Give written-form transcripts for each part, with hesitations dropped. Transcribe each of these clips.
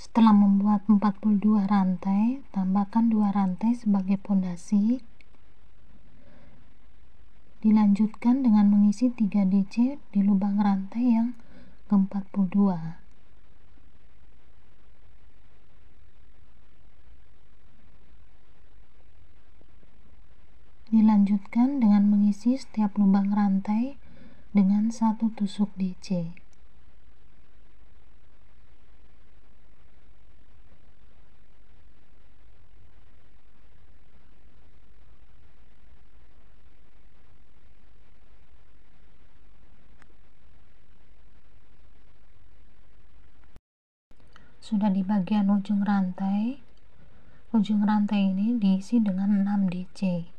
Setelah membuat 42 rantai, tambahkan 2 rantai sebagai pondasi. Dilanjutkan dengan mengisi 3 DC di lubang rantai yang ke-42. Dilanjutkan dengan mengisi setiap lubang rantai dengan 1 tusuk DC. Sudah di bagian ujung rantai ini diisi dengan 6 DC.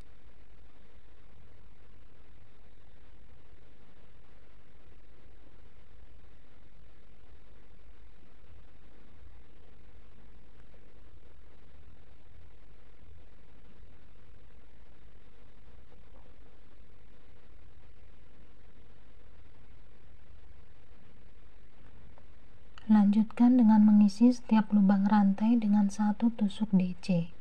Lanjutkan dengan mengisi setiap lubang rantai dengan 1 tusuk DC.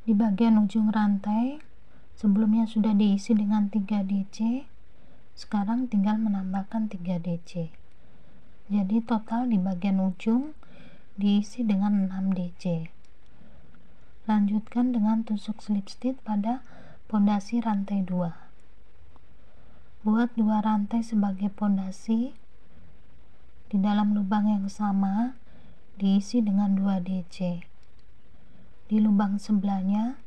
Di bagian ujung rantai, sebelumnya sudah diisi dengan 3 DC, sekarang tinggal menambahkan 3 DC. Jadi total di bagian ujung diisi dengan 6 DC. Lanjutkan dengan tusuk slip stitch pada pondasi rantai 2. Buat 2 rantai sebagai pondasi. Di dalam lubang yang sama diisi dengan 2 DC. Di lubang sebelahnya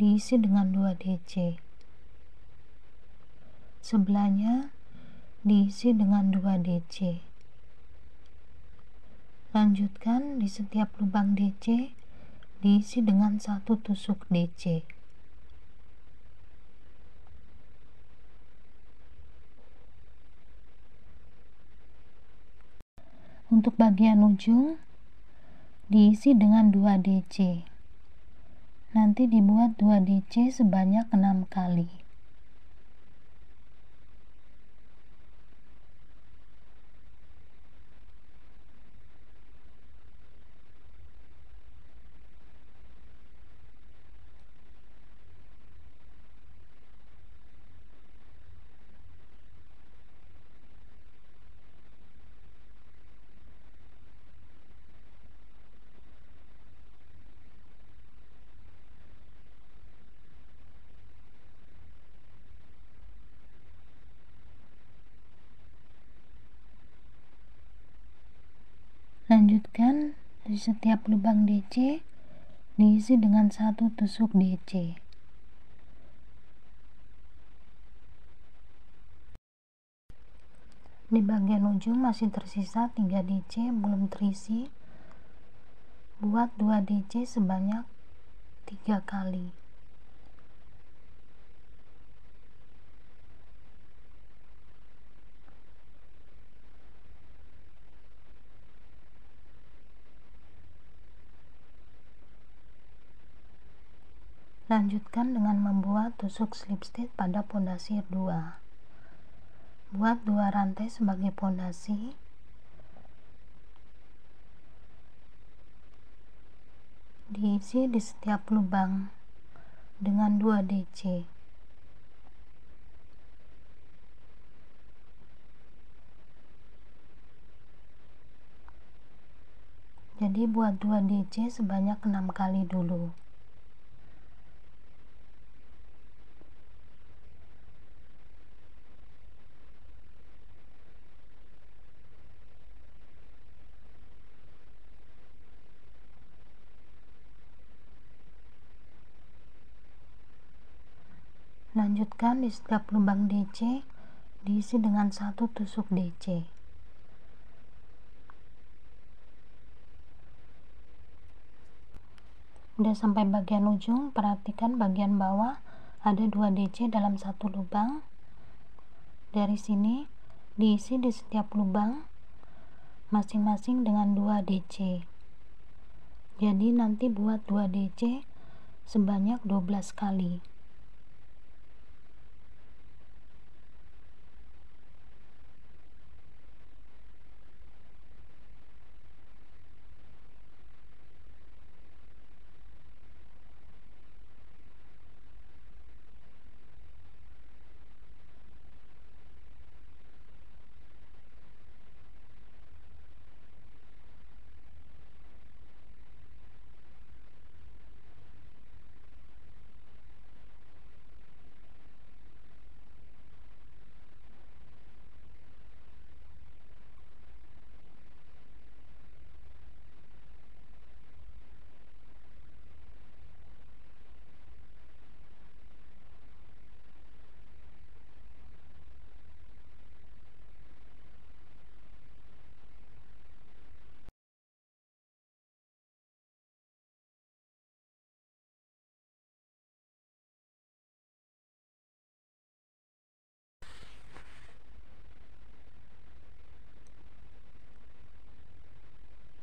diisi dengan 2 DC. Sebelahnya diisi dengan 2 DC. Lanjutkan di setiap lubang DC diisi dengan 1 tusuk DC. Untuk bagian ujung diisi dengan 2 DC. Nanti dibuat 2 DC sebanyak 6 kali. Lanjutkan di setiap lubang DC diisi dengan 1 tusuk DC. Di bagian ujung masih tersisa 3 DC belum terisi. Buat 2 DC sebanyak 3 kali. Lanjutkan dengan membuat tusuk slip stitch pada pondasi 2. Buat 2 rantai sebagai pondasi. Diisi di setiap lubang dengan 2 DC. Jadi buat 2 DC sebanyak 6 kali dulu. Lanjutkan di setiap lubang DC diisi dengan 1 tusuk DC. Udah sampai bagian ujung, perhatikan bagian bawah ada 2 DC dalam 1 lubang. Dari sini diisi di setiap lubang masing-masing dengan 2 DC. Jadi nanti buat 2 DC sebanyak 12 kali.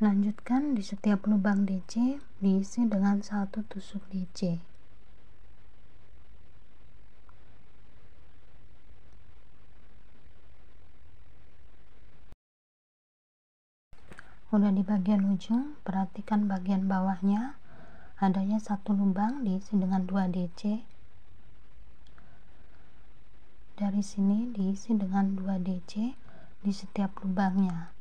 Lanjutkan di setiap lubang DC diisi dengan 1 tusuk DC. Udah di bagian ujung, perhatikan bagian bawahnya adanya 1 lubang diisi dengan 2 DC. Dari sini diisi dengan 2 DC di setiap lubangnya.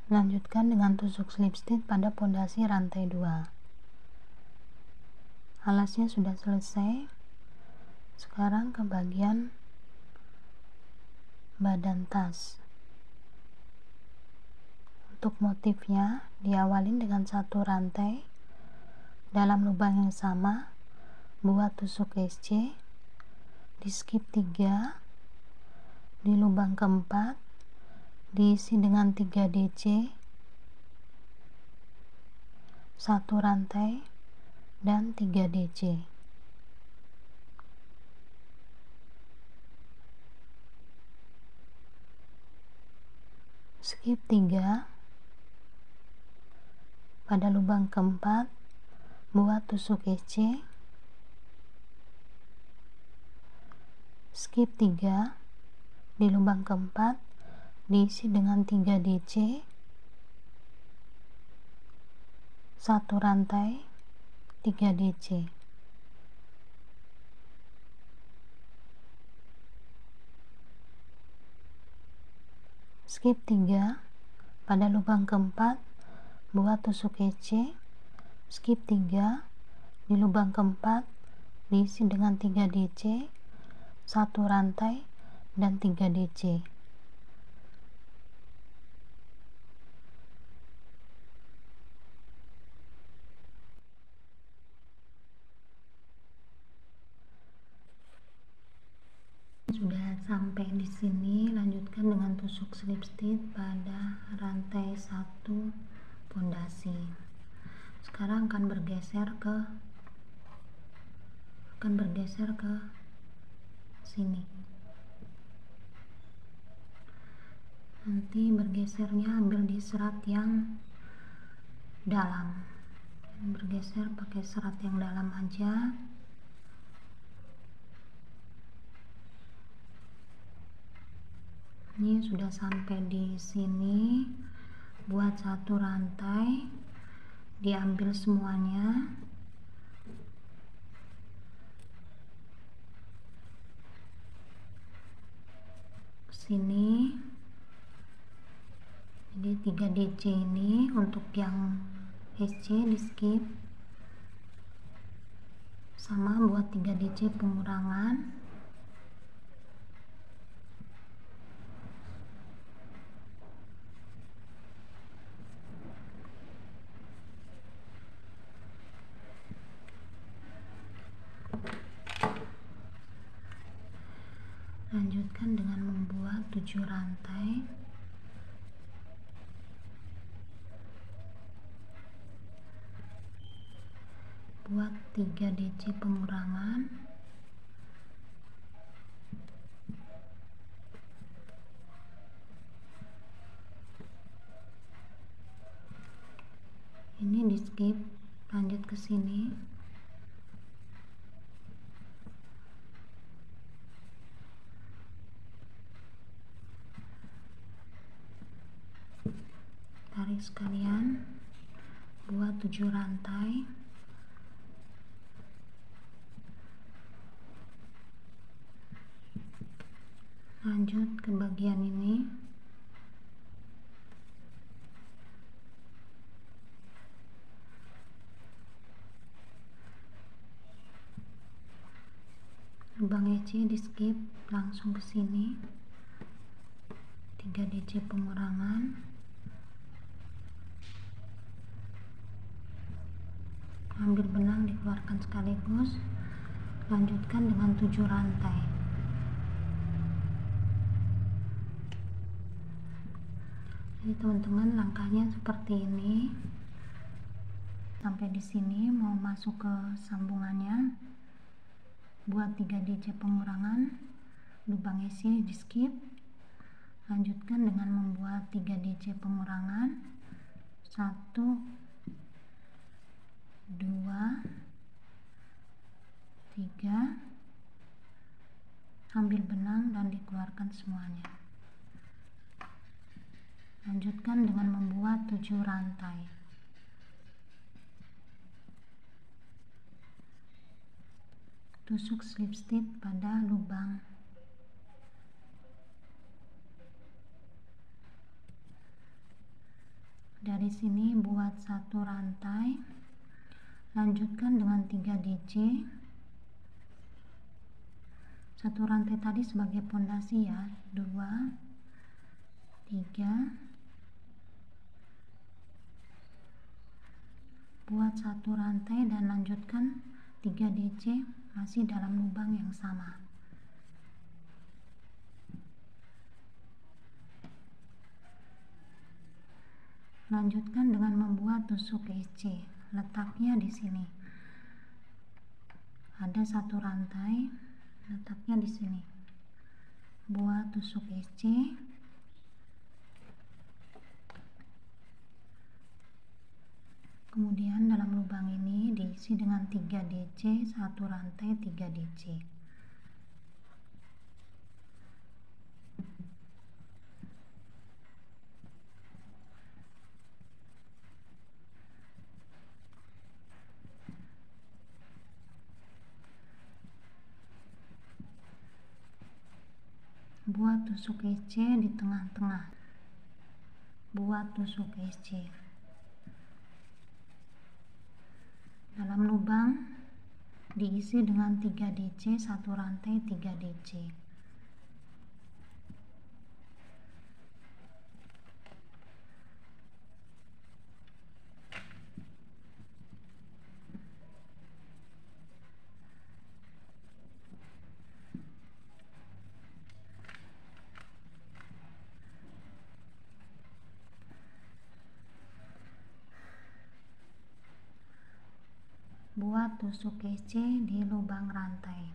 Lanjutkan dengan tusuk slip stitch pada pondasi rantai 2. Alasnya sudah selesai. Sekarang ke bagian badan tas. Untuk motifnya diawalin dengan 1 rantai dalam lubang yang sama, buat tusuk SC, di skip 3, di lubang keempat diisi dengan 3 DC, 1 rantai dan 3 DC. Skip 3, pada lubang keempat buat tusuk SC, skip 3, di lubang keempat diisi dengan 3 DC, 1 rantai, 3 DC. Skip 3, pada lubang keempat buat tusuk SC, skip 3, di lubang keempat diisi dengan 3 DC, 1 rantai dan 3 DC. Sudah sampai di sini, lanjutkan dengan tusuk slip stitch pada rantai 1 pondasi. Sekarang akan bergeser ke sini. Nanti bergesernya ambil di serat yang dalam. Bergeser pakai serat yang dalam aja. Ini sudah sampai di sini. Buat 1 rantai, diambil semuanya. Sini. Jadi 3 DC ini untuk yang SC di skip. Sama buat 3 DC pengurangan. 7 rantai, buat 3 DC pengurangan, ini di skip, lanjut ke sini, tarik sekalian, buat 7 rantai, lanjut ke bagian ini, lubang EC di skip, langsung ke sini, 3 DC pengurangan, ambil benang dikeluarkan sekaligus, lanjutkan dengan 7 rantai. Jadi teman-teman, langkahnya seperti ini. Sampai di sini mau masuk ke sambungannya, buat 3 DC pengurangan, lubang isi di skip, lanjutkan dengan membuat 3 DC pengurangan, 1, 2, 3, ambil benang dan dikeluarkan semuanya. Lanjutkan dengan membuat 7 rantai. Tusuk slip stitch pada lubang. Dari sini buat 1 rantai, lanjutkan dengan 3 DC. 1 rantai tadi sebagai pondasi ya, 2, 3, buat 1 rantai dan lanjutkan 3 DC masih dalam lubang yang sama. Lanjutkan dengan membuat tusuk EC. Letaknya di sini. Ada 1 rantai, letaknya di sini. Buat tusuk EC. Kemudian dalam lubang ini diisi dengan 3 DC, 1 rantai, 3 DC. Buat tusuk EC di tengah-tengah. Buat tusuk EC. Dalam lubang diisi dengan 3 DC, 1 rantai, 3 DC. Buat tusuk EC di lubang rantai.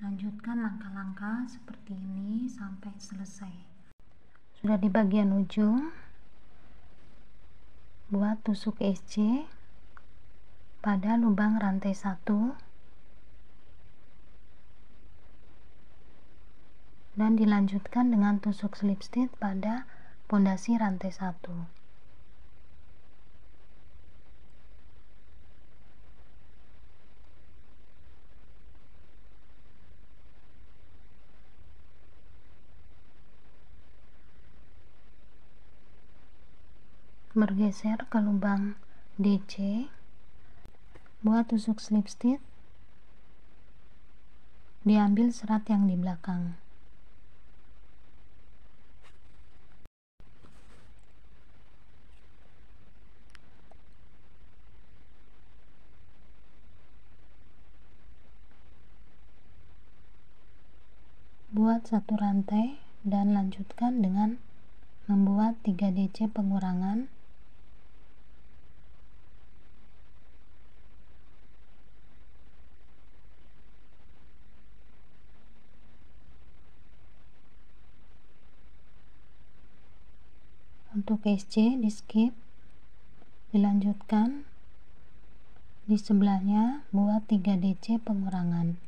Lanjutkan langkah-langkah seperti ini sampai selesai. Sudah di bagian ujung, buat tusuk EC pada lubang rantai 1 dan dilanjutkan dengan tusuk slip stitch pada pondasi rantai 1. Bergeser ke lubang DC, buat tusuk slip stitch, diambil serat yang di belakang. Buat Buat satu rantai dan lanjutkan dengan membuat 3 DC pengurangan. Untuk SC di skip, dilanjutkan di sebelahnya buat 3 DC pengurangan.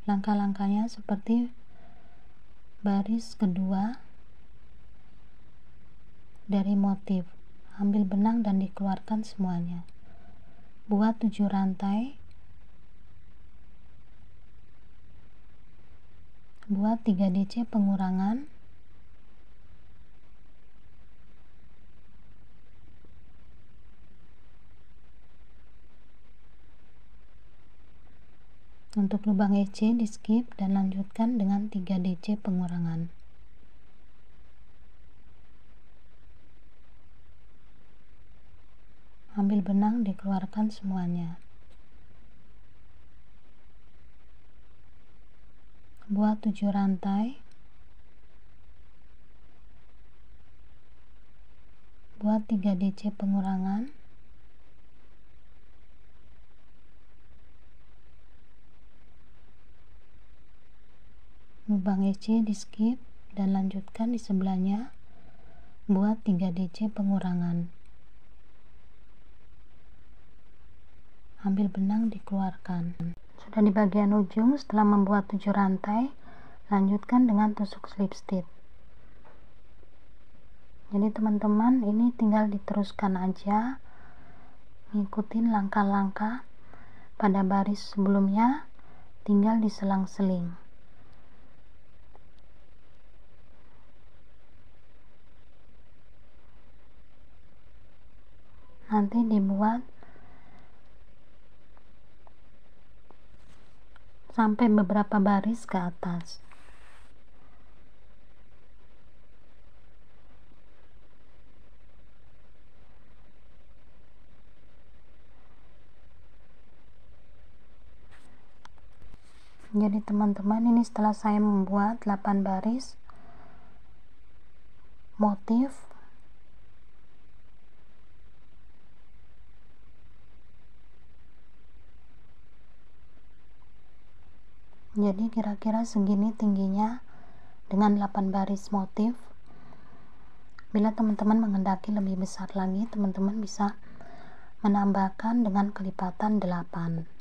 Langkah-langkahnya seperti baris kedua dari motif. Ambil benang dan dikeluarkan semuanya. Buat 7 rantai. Buat 3 DC pengurangan. Untuk lubang EC di skip dan lanjutkan dengan 3 DC pengurangan. Ambil benang, dikeluarkan semuanya. Buat 7 rantai. Buat 3 DC pengurangan. Lubang EC di skip dan lanjutkan di sebelahnya buat 3 DC pengurangan. Ambil benang, dikeluarkan. Sudah di bagian ujung, setelah membuat 7 rantai, lanjutkan dengan tusuk slip stitch. Jadi teman-teman, ini tinggal diteruskan aja, ngikutin langkah-langkah pada baris sebelumnya, tinggal diselang-seling. Nanti dibuat sampai beberapa baris ke atas. Jadi teman-teman, ini setelah saya membuat 8 baris motif, jadi kira-kira segini tingginya dengan 8 baris motif. Bila teman-teman menghendaki lebih besar lagi, teman-teman bisa menambahkan dengan kelipatan 8.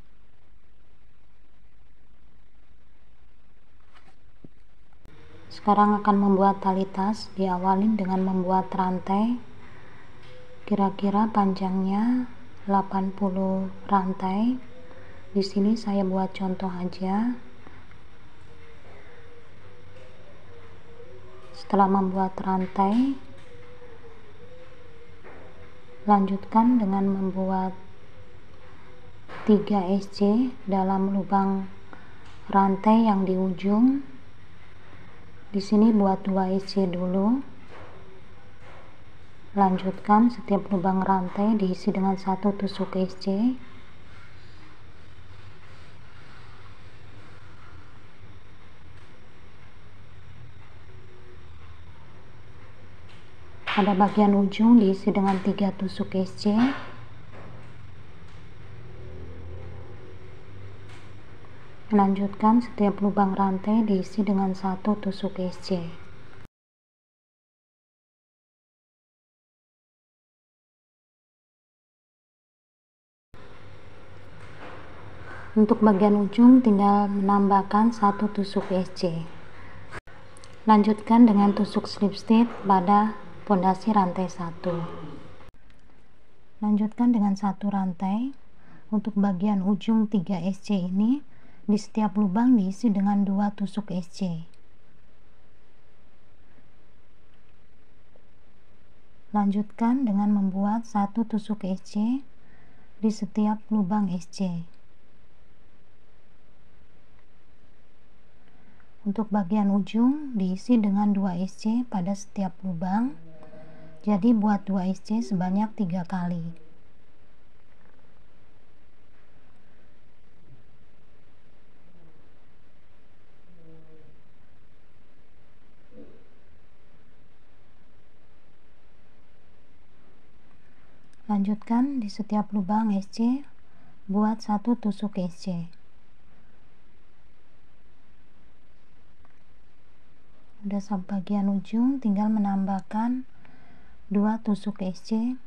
Sekarang akan membuat tali tas. Diawalin dengan membuat rantai, kira-kira panjangnya 80 rantai. Di sini saya buat contoh aja. Setelah membuat rantai, lanjutkan dengan membuat 3 SC dalam lubang rantai yang di ujung. Di sini buat 2 SC dulu. Lanjutkan setiap lubang rantai diisi dengan 1 tusuk SC. Pada bagian ujung diisi dengan 3 tusuk SC. Lanjutkan setiap lubang rantai diisi dengan 1 tusuk SC. Untuk bagian ujung tinggal menambahkan 1 tusuk SC. Lanjutkan dengan tusuk slip stitch pada pondasi rantai 1. Lanjutkan dengan 1 rantai. Untuk bagian ujung 3 SC ini, di setiap lubang diisi dengan 2 tusuk SC. Lanjutkan dengan membuat 1 tusuk SC di setiap lubang SC. Untuk bagian ujung diisi dengan 2 SC pada setiap lubang. Jadi buat 2 SC sebanyak 3 kali. Lanjutkan di setiap lubang SC buat 1 tusuk SC. Udah sampai bagian ujung, tinggal menambahkan 2 tusuk SC.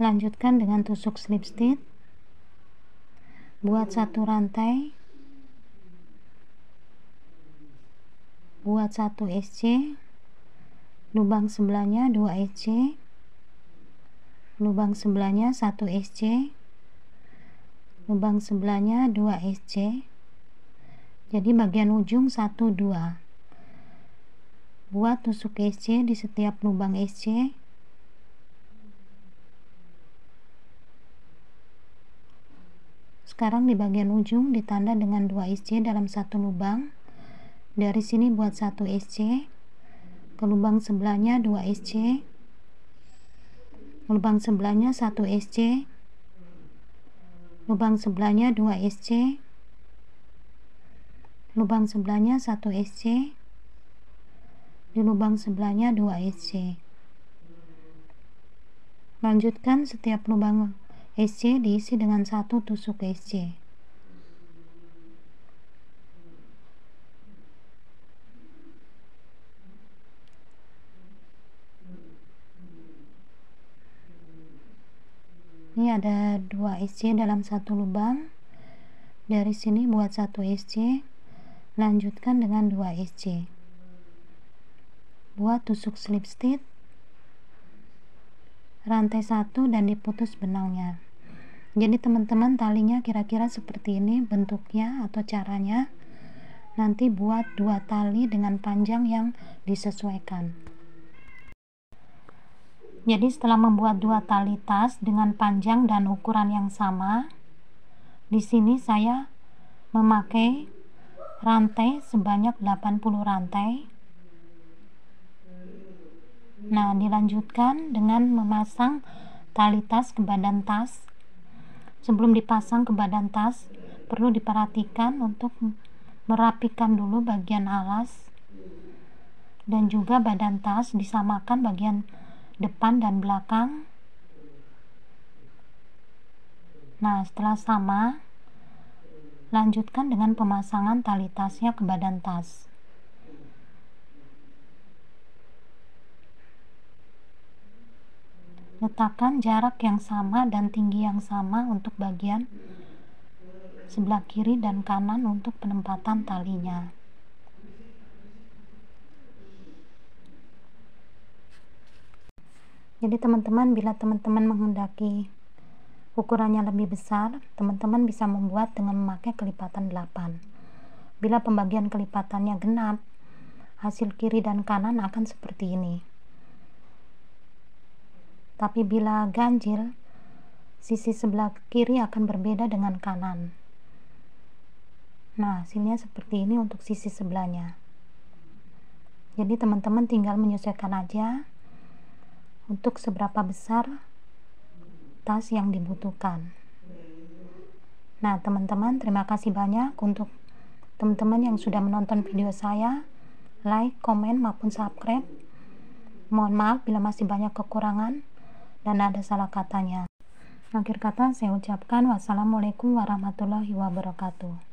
Lanjutkan dengan tusuk slip stitch, buat 1 rantai, buat 1 SC, lubang sebelahnya 2 SC, lubang sebelahnya 1 SC, lubang sebelahnya 2 SC. Jadi bagian ujung 1 2. Buat tusuk SC di setiap lubang SC. Sekarang di bagian ujung ditanda dengan 2 SC dalam satu lubang. Dari sini buat 1 SC, ke lubang sebelahnya 2 SC, lubang sebelahnya 1 SC, lubang sebelahnya 2 SC, lubang sebelahnya 1 SC, di lubang sebelahnya 2 SC. Lanjutkan setiap lubang SC diisi dengan 1 tusuk SC. Ini ada 2 SC dalam satu lubang. Dari sini buat 1 SC, lanjutkan dengan 2 SC. Buat tusuk slip stitch, rantai 1 dan diputus benangnya. Jadi teman-teman, talinya kira-kira seperti ini bentuknya atau caranya. Nanti buat 2 tali dengan panjang yang disesuaikan. Jadi setelah membuat 2 tali tas dengan panjang dan ukuran yang sama, di sini saya memakai rantai sebanyak 80 rantai. Nah, dilanjutkan dengan memasang tali tas ke badan tas. Sebelum dipasang ke badan tas, perlu diperhatikan untuk merapikan dulu bagian alas dan juga badan tas, disamakan bagian depan dan belakang. Nah, setelah sama, lanjutkan dengan pemasangan tali tasnya ke badan tas. Letakkan jarak yang sama dan tinggi yang sama untuk bagian sebelah kiri dan kanan untuk penempatan talinya. Jadi teman-teman, bila teman-teman menghendaki ukurannya lebih besar, teman-teman bisa membuat dengan memakai kelipatan 8. Bila pembagian kelipatannya genap, hasil kiri dan kanan akan seperti ini. Tapi bila ganjil, sisi sebelah kiri akan berbeda dengan kanan. Nah, hasilnya seperti ini untuk sisi sebelahnya. Jadi teman-teman tinggal menyesuaikan aja untuk seberapa besar tas yang dibutuhkan. Nah, teman-teman, terima kasih banyak untuk teman-teman yang sudah menonton video saya. Like, komen, maupun subscribe. Mohon maaf bila masih banyak kekurangan dan ada salah katanya. Akhir kata saya ucapkan wassalamualaikum warahmatullahi wabarakatuh.